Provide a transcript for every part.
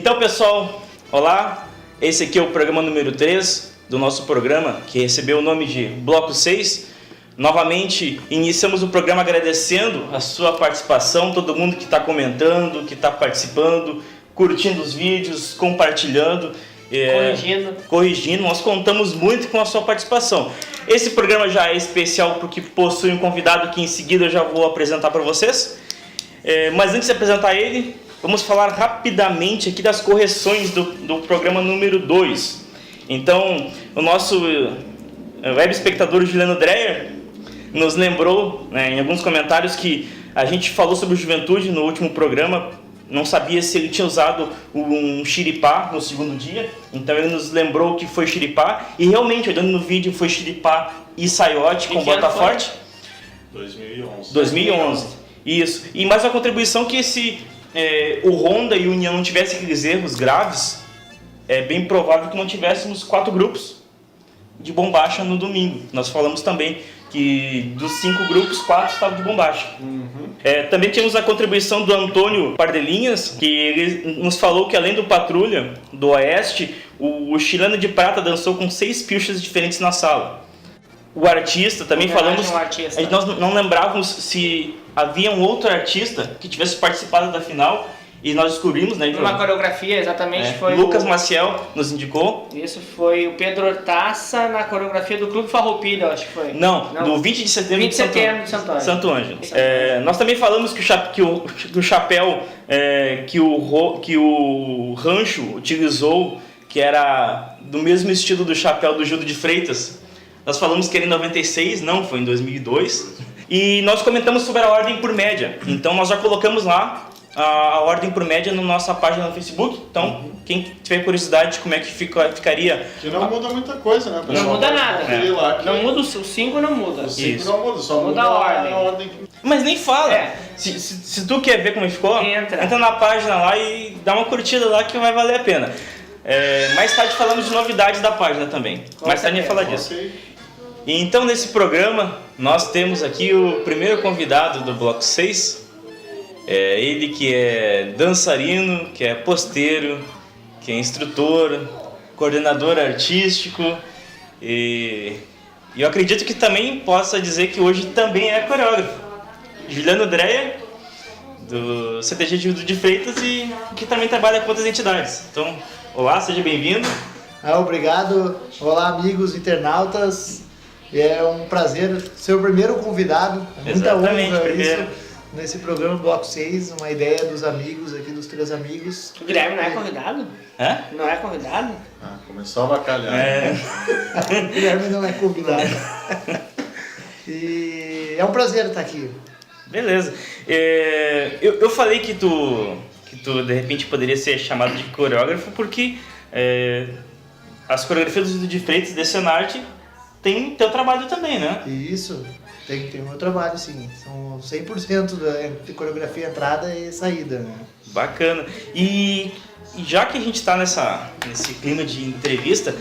Então, pessoal, olá, esse aqui é o programa número 3 do nosso programa, que recebeu o nome de Bloco 6. Novamente, iniciamos o programa agradecendo a sua participação, todo mundo que está comentando, que está participando, curtindo os vídeos, compartilhando, corrigindo. Nós contamos muito com a sua participação. Esse programa já é especial porque possui um convidado que em seguida eu já vou apresentar para vocês. Mas antes de apresentar ele, vamos falar rapidamente aqui das correções do programa número 2. Então, o nosso web espectador Juliano Dreyer nos lembrou, em alguns comentários, que a gente falou sobre juventude no último programa, não sabia se ele tinha usado um xiripá no segundo dia, então ele nos lembrou que foi xiripá, e realmente, olhando no vídeo, foi xiripá e saiote com bota forte. 2011. Isso. E mais uma contribuição que o Honda e o União não tivessem aqueles erros graves, é bem provável que não tivéssemos 4 grupos de bombacha no domingo. Nós falamos também que dos 5 grupos, 4 estavam de bombacha. Também tínhamos a contribuição do Antônio Pardelinhas, que ele nos falou que além do Patrulha, do Oeste, o Chileno de Prata dançou com 6 pilchas diferentes na sala. O artista, também falamos... Nós não lembrávamos se havia um outro artista que tivesse participado da final, e nós descobrimos, né? Uma coreografia, exatamente, foi Lucas Maciel nos indicou. Isso foi o Pedro Hortaça na coreografia do Clube Farroupilha, acho que foi. Não, do 20 de setembro, 20 de setembro de Santo Ângelo. Nós também falamos do chapéu que o Rancho utilizou, que era do mesmo estilo do chapéu do Gildo de Freitas. Nós falamos que era em 96, não, foi em 2002. E nós comentamos sobre a ordem por média. Então nós já colocamos lá a ordem por média na nossa página no Facebook. Então, quem tiver curiosidade de como é que ficaria... Que não muda muita coisa, né, pessoal? Não muda nada. Não muda, o 5 não muda. O 5 não muda, só muda a ordem. Mas nem fala. Se tu quer ver como ficou, entra na página lá e dá uma curtida lá que vai valer a pena. Mais tarde falamos de novidades da página também. Mais tarde a gente vai falar disso. E então, nesse programa, nós temos aqui o primeiro convidado do Bloco 6. Ele que é dançarino, que é posteiro, que é instrutor, coordenador artístico, e eu acredito que também possa dizer que hoje também é coreógrafo. Juliano Dreyer, do CTG Gildo de Freitas, e que também trabalha com outras entidades. Então, olá, seja bem-vindo. Obrigado. Olá, amigos internautas. É um prazer ser o primeiro convidado. Muita honra isso nesse programa Bloco 6, uma ideia dos amigos aqui, dos 3 amigos. O Guilherme não é convidado? Não é convidado? Começou a bacalhar. O Guilherme não é convidado. E é um prazer estar aqui. Beleza. Eu falei que tu de repente poderia ser chamado de coreógrafo porque as coreografias do Gildo de Freitas desse Senarte tem teu trabalho também, né? Isso, tem o meu trabalho, sim. São 100% de coreografia entrada e saída, né? Bacana. E já que a gente está nesse clima de entrevista,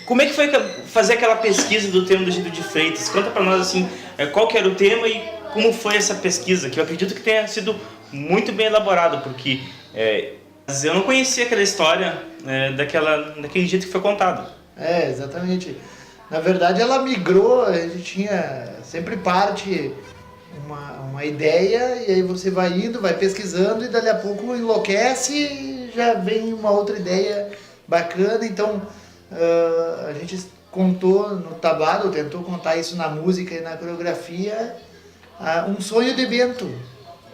como é que foi fazer aquela pesquisa do tema do Gildo de Freitas? Conta para nós, assim, qual que era o tema e como foi essa pesquisa, que eu acredito que tenha sido muito bem elaborado, porque eu não conhecia aquela história daquele jeito que foi contado. Exatamente. Na verdade, ela migrou, a gente tinha sempre parte uma ideia, e aí você vai indo, vai pesquisando, e dali a pouco enlouquece e já vem uma outra ideia bacana. Então, a gente contou no tablado, tentou contar isso na música e na coreografia, um sonho de Bento,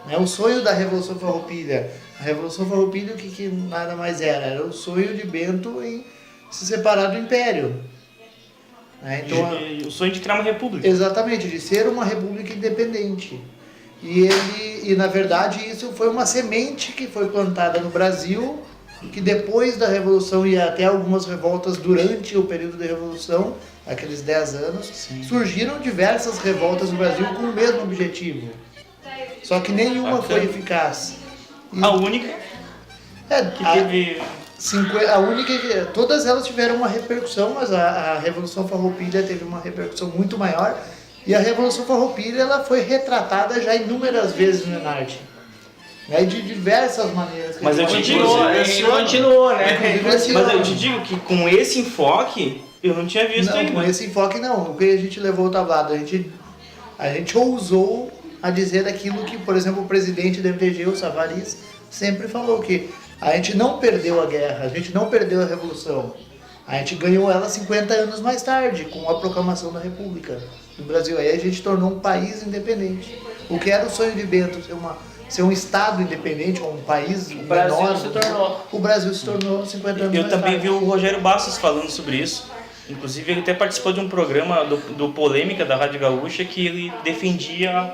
né? O sonho da Revolução Farroupilha. A Revolução Farroupilha, o que nada mais era o sonho de Bento em se separar do Império. Então, o sonho de criar uma república. Exatamente, de ser uma república independente. E na verdade isso foi uma semente que foi plantada no Brasil, que depois da Revolução e até algumas revoltas durante o período da Revolução, aqueles 10 anos, surgiram diversas revoltas no Brasil com o mesmo objetivo. Só que nenhuma foi eficaz. A única que teve... A única, todas elas tiveram uma repercussão, mas a Revolução Farroupilha teve uma repercussão muito maior, e a Revolução Farroupilha ela foi retratada já inúmeras vezes no Enarte. né? E de diversas maneiras. Mas eu te digo, Continuou, né? Inclusive esse Mas ano. eu te digo que com esse enfoque, eu não tinha visto Não, ainda. com esse enfoque não. O que a gente levou o tablado? A gente ousou a dizer aquilo que, por exemplo, o presidente da MTG, o Savariz, sempre falou, que a gente não perdeu a guerra, a gente não perdeu a revolução. A gente ganhou ela 50 anos mais tarde, com a proclamação da República do Brasil. Aí a gente tornou um país independente. O que era o sonho de Bento, ser um estado independente, ou um país menor. Brasil se tornou. O Brasil se tornou 50 anos Eu mais também tarde. vi o Rogério Bastos falando sobre isso. Inclusive, ele até participou de um programa do Polêmica da Rádio Gaúcha, que ele defendia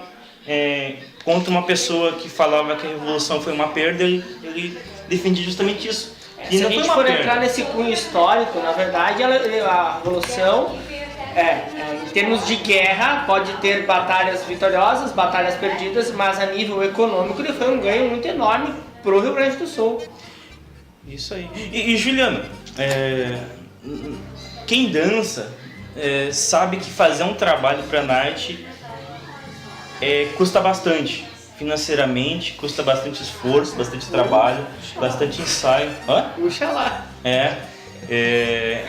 contra uma pessoa que falava que a Revolução foi uma perda, ele defendia justamente isso. E Se não a gente foi uma for perda. entrar nesse cunho histórico, na verdade, a Revolução, em termos de guerra, pode ter batalhas vitoriosas, batalhas perdidas, mas a nível econômico ele foi um ganho muito enorme para o Rio Grande do Sul. Isso aí. E Juliano, quem dança sabe que fazer um trabalho para a Narte custa bastante. Financeiramente, custa bastante esforço, bastante trabalho, bastante ensaio. Hã? Puxa lá.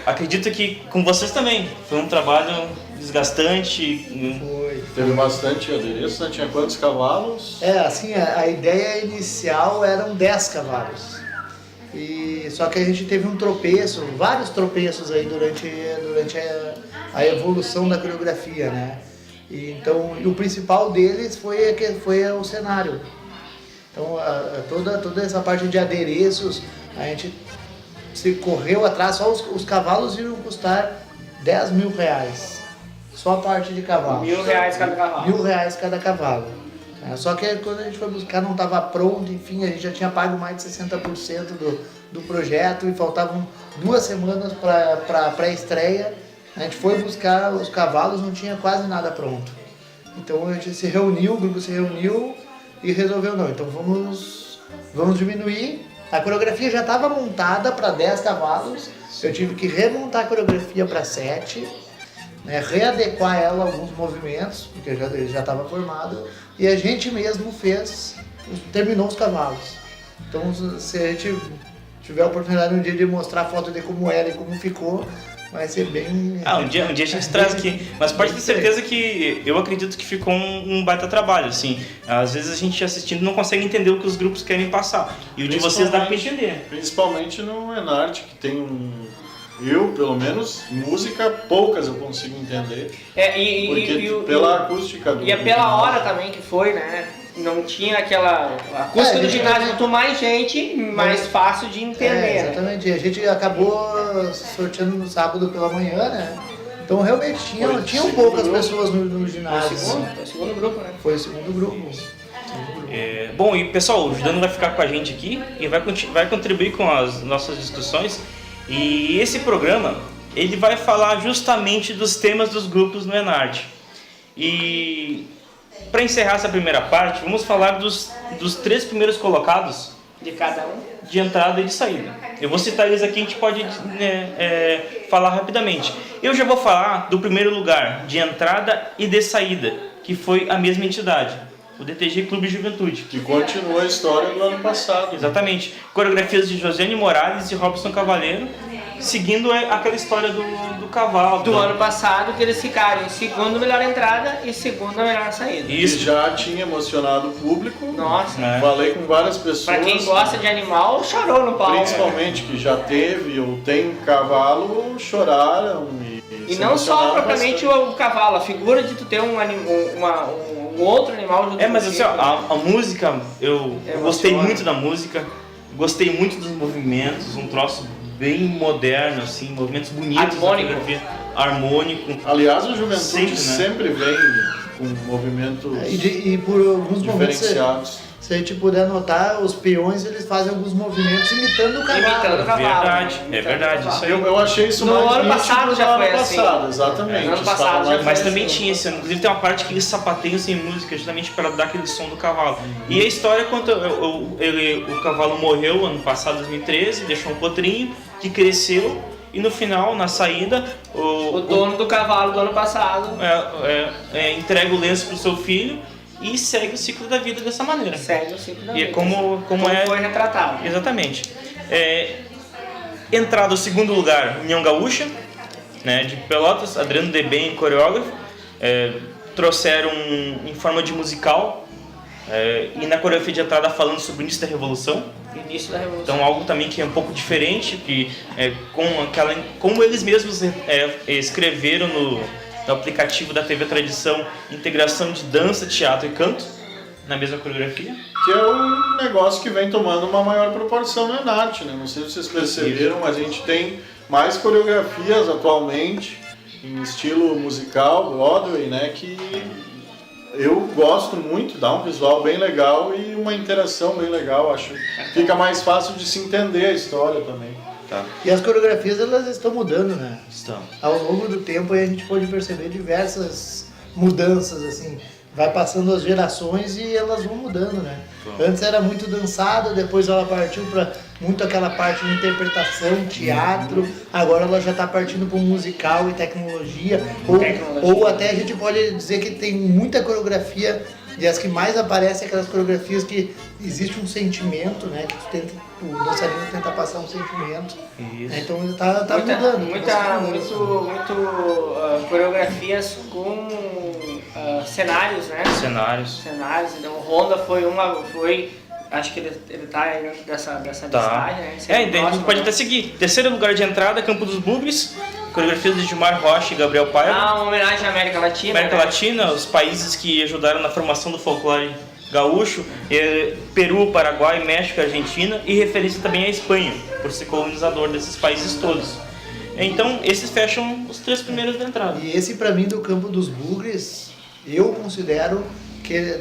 Acredito que com vocês também. Foi um trabalho desgastante. Foi. Teve bastante adereço, né? Tinha quantos cavalos? Assim, a ideia inicial eram 10 cavalos. Só que a gente teve um tropeço, vários tropeços aí durante a evolução da coreografia, né? E o principal deles foi o cenário. Então, toda essa parte de adereços, a gente se correu atrás, só os cavalos iam custar 10 mil reais. Só a parte de cavalo. R$1.000 cada cavalo. R$1.000 cada cavalo. Só que quando a gente foi buscar não estava pronto, enfim, a gente já tinha pago mais de 60% do projeto e faltavam 2 semanas para a pré-estreia. A gente foi buscar os cavalos, não tinha quase nada pronto. Então a gente se reuniu, o grupo se reuniu e resolveu não. Então vamos diminuir. A coreografia já estava montada para 10 cavalos. Eu tive que remontar a coreografia para 7, né, readequar ela a alguns movimentos, porque já estava formado. E a gente mesmo terminou os cavalos. Então se a gente tiver a oportunidade um dia de mostrar a foto de como era e como ficou, vai ser bem... Um dia a gente traz aqui, mas pode ter certeza que eu acredito que ficou um baita trabalho, assim. Às vezes a gente assistindo não consegue entender o que os grupos querem passar, e o de vocês dá pra entender. Principalmente no Enarte, que tem eu, pelo menos, música, poucas eu consigo entender. Pela acústica do... E pela hora também que foi, né? Não tinha aquela... A acústica do ginásio, quanto mais gente, mais fácil de entender. Exatamente. Né? A gente acabou sorteando no sábado pela manhã, né? Então realmente tinham poucas pessoas no ginásio. Foi o segundo grupo, né? Foi o segundo grupo. Bom, e pessoal, o Juliano vai ficar com a gente aqui e vai contribuir com as nossas discussões. E esse programa, ele vai falar justamente dos temas dos grupos no Enarte. E para encerrar essa primeira parte, vamos falar dos 3 primeiros colocados De cada um. de entrada e de saída. Eu vou citar eles aqui, a gente pode falar rapidamente. Eu já vou falar do primeiro lugar, de entrada e de saída, que foi a mesma entidade, o DTG Clube Juventude. Que continua a história do ano passado. Exatamente. Coreografias de Josiane Morales e Robson Cavaleiro, seguindo aquela história do cavalo. Do ano passado, que eles ficaram em segundo melhor entrada e segunda melhor saída. Isso. Que já tinha emocionado o público. Nossa. Falei com várias pessoas. Pra quem gosta de animal, chorou no palco. Principalmente que já teve ou tem cavalo, choraram E se não só emocionaram propriamente bastante. o cavalo, a figura de tu ter um outro animal junto Mas contigo. assim, ó, a música, eu gostei Emociona. muito da música, gostei muito dos movimentos, um troço bem moderno, assim, movimentos bonitos. Harmônico. Da coreografia, harmônico. Aliás, a juventude Sempre, né? sempre vem com movimentos E por alguns momentos, diferenciados. se a gente puder notar, os peões eles fazem alguns movimentos imitando o cavalo. Imitando o cavalo. Verdade, Imitando é verdade, o cavalo. isso aí. Eu achei isso No mais ano nítido passado já no foi ano assim. passado, exatamente. No ano passado Estava já mais Mas foi também assim. tinha esse ano, inclusive tem uma parte que eles sapateiam sem música, justamente para dar aquele som do cavalo. E a história, quando o cavalo morreu ano passado, 2013, deixou um potrinho que cresceu e no final, na saída, O dono do cavalo do ano passado. entrega o lenço pro seu filho e segue o ciclo da vida dessa maneira. Segue o ciclo da vida. E é como foi retratado. Exatamente. Entrada, o segundo lugar, União Gaúcha, né, de Pelotas, Adriano Debem, coreógrafo. Trouxeram em forma de musical, e na coreografia de entrada falando sobre o início da Revolução. Então algo também que é um pouco diferente, que como eles mesmos escreveram no aplicativo da TV Tradição, integração de dança, teatro e canto na mesma coreografia. Que é um negócio que vem tomando uma maior proporção na Enarte, né? Não sei se vocês perceberam, mas a gente tem mais coreografias atualmente em estilo musical, Broadway, né? Que eu gosto muito, dá um visual bem legal e uma interação bem legal. Acho que fica mais fácil de se entender a história também. Tá. E as coreografias, elas estão mudando, né? Estão. Ao longo do tempo a gente pode perceber diversas mudanças, assim. Vai passando as gerações e elas vão mudando, né? Antes era muito dançada, depois ela partiu para muito aquela parte de interpretação, teatro. Agora ela já está partindo para o musical e tecnologia. Ou até a gente pode dizer que tem muita coreografia, e as que mais aparecem aquelas coreografias que existe um sentimento, né? Que o dançarino tenta passar um sentimento. Isso. Então está mudando. Muito coreografias com cenários, né? Cenários. Então o Honda acho que ele tá aí dentro dessa listagem, né? Então a gente pode até seguir. Terceiro lugar de entrada, Campo dos Bugres, coreografias de Gilmar Rocha e Gabriel Paiva. Uma homenagem à América Latina. Latina, os países que ajudaram na formação do folclore gaúcho, Peru, Paraguai, México, Argentina, e referência também à Espanha, por ser colonizador desses países todos. Então, esses fecham os 3 primeiros da entrada. E esse, para mim, do Campo dos Bugres, eu considero que,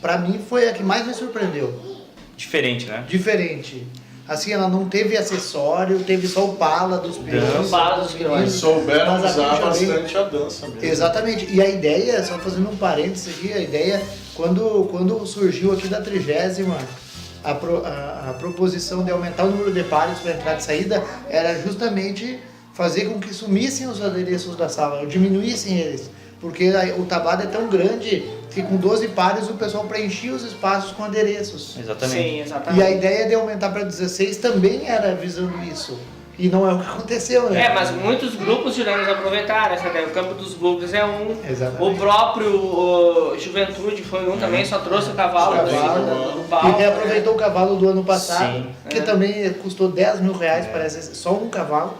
para mim, foi a que mais me surpreendeu. Diferente, né? Diferente. Assim, ela não teve acessório, teve só o pala dos meninos. Souberam usar bastante a dança mesmo. Exatamente. E a ideia, só fazendo um parênteses aqui, a ideia, quando surgiu aqui da 30ª, a proposição de aumentar o número de pares para entrada e saída, era justamente fazer com que sumissem os adereços da sala, ou diminuíssem eles. Porque o tablado é tão grande que com 12 pares o pessoal preenchia os espaços com adereços. Exatamente. Sim, exatamente. E a ideia de aumentar para 16 também era visando isso. E não é o que aconteceu, né? Mas muitos grupos judaicos aproveitaram essa ideia. O Campo dos Bugres é um. Exatamente. O próprio Juventude foi um também, só trouxe o cavalo do palco. E reaproveitou o cavalo do ano passado, Sim. que também custou 10 mil reais, parece, só um cavalo.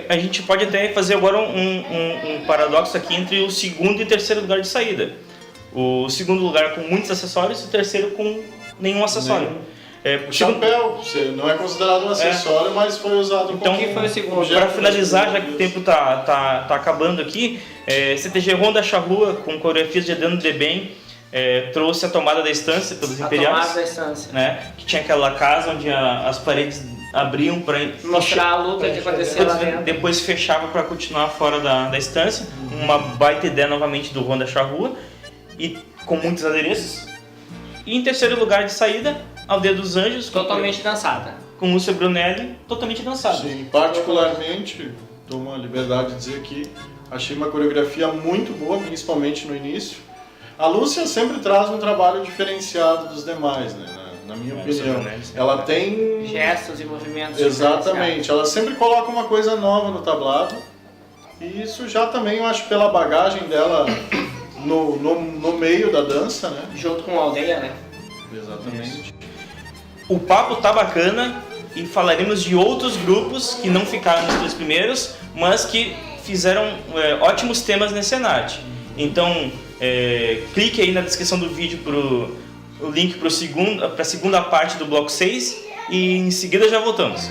A gente pode até fazer agora um paradoxo aqui entre o segundo e terceiro lugar de saída. O segundo lugar com muitos acessórios e o terceiro com nenhum acessório. O chapéu, não é considerado um acessório, mas foi usado então, que foi o segundo. Para finalizar, já que o tempo tá acabando aqui, CTG Ronda Charrua, com coreografias de Adriano Debem, trouxe a tomada da estância pelos imperiais. A tomada da estância. Né, que tinha aquela casa onde as paredes abriam para mostrar a luta que acontecia lá dentro. Depois fechava para continuar fora da estância. Uma baita ideia novamente do Ronda Charrua, e com muitos adereços. E em terceiro lugar de saída, Aldeia dos Anjos, totalmente dançada. Com Lúcia Brunelli, totalmente dançada. Sim, particularmente, dou uma liberdade de dizer que achei uma coreografia muito boa, principalmente no início. A Lúcia sempre traz um trabalho diferenciado dos demais, né? Na minha opinião. Ela tem gestos e movimentos. Exatamente, ela sempre coloca uma coisa nova no tablado. E isso já também, eu acho, pela bagagem dela no meio da dança, né? Junto com a aldeia, né? Exatamente. O papo tá bacana e falaremos de outros grupos que não ficaram nos 3 primeiros, mas que fizeram ótimos temas nesse Enarte. Então, clique aí na descrição do vídeo o link para a segunda parte do bloco 6 e em seguida já voltamos.